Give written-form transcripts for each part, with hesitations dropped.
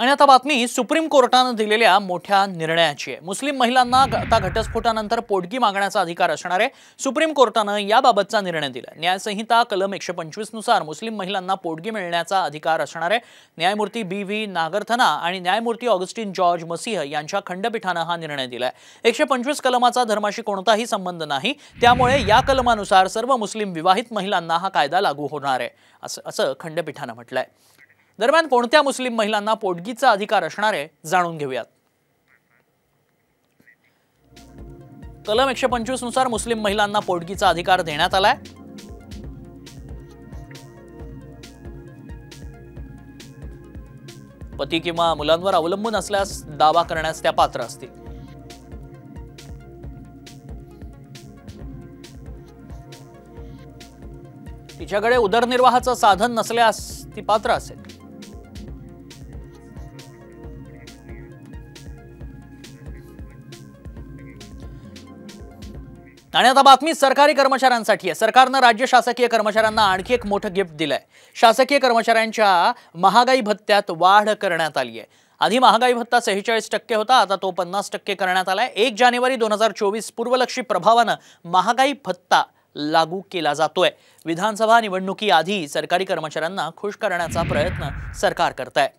आणि आता बातमी सुप्रीम कोर्टाने दिलेल्या मोठ्या निर्णयाची आहे। मुस्लिम महिलांना आता घटस्फोटानंतर पोटगी मागण्याचा अधिकार असणार आहे। सुप्रीम कोर्टाने याबाबतचा निर्णय दिला। न्यायसंहिता कलम 125 नुसार मुस्लिम महिलांना पोटगी मिळण्याचा अधिकार असणार आहे। न्यायमूर्ती बी.व्ही. नागरथना आणि न्यायमूर्ती ऑगस्टिन जॉर्ज मसीह यांच्या खंडपीठाने हा निर्णय दिलाय। 125 कलमाचा धर्माशी कोणताही संबंध नाही, त्यामुळे या कलमानुसार सर्व मुस्लिम विवाहित महिलांना हा कायदा लागू होणार आहे, असं खंडपीठाने म्हटलंय। दरम्यान कोणत्या मुस्लिम महिलांना पोटगीचा अधिकार असणार आहे जाणून घेऊयात। कलम 125 नुसार मुस्लिम महिलांना पोटगीचा अधिकार देण्यात आलाय। पती किंवा मुलांवर अवलंबून असल्यास दावा करण्यास त्या पात्र असतील। तिच्याकडे उदरनिर्वाहाचं साधन नसल्यास ती पात्र असेल। आणि आता बातमी सरकारी कर्मचाऱ्यांसाठी आहे। सरकारने राज्य शासकीय कर्मचाऱ्यांना आणखी एक मोठं गिफ्ट दिलंय। शासकीय कर्मचाऱ्यांच्या महागाई भत्त्यात वाढ करण्यात आली आहे। आधी महागाई भत्ता 46% होता, आता तो 50% करण्यात आलाय। 1 जानेवारी 2024 पूर्वलक्षी प्रभावाने महागाई भत्ता लागू केला जातोय। विधानसभा निवडणुकीआधी सरकारी कर्मचाऱ्यांना खुश करण्याचा प्रयत्न सरकार करतंय।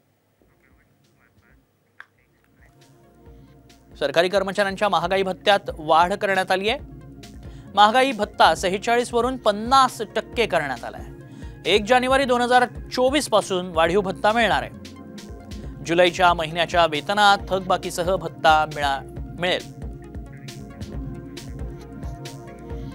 सरकारी कर्मचाऱ्यांच्या महागाई भत्त्यात वाढ करण्यात आली आहे। महागाई भत्ता 46 वरून 50% करण्यात आलाय। 1 जानेवारी 2024 पासून वाढीव भत्ता मिळणार आहे। जुलैच्या महिन्याच्या वेतनात थकबाकीसह भत्ता मिळेल।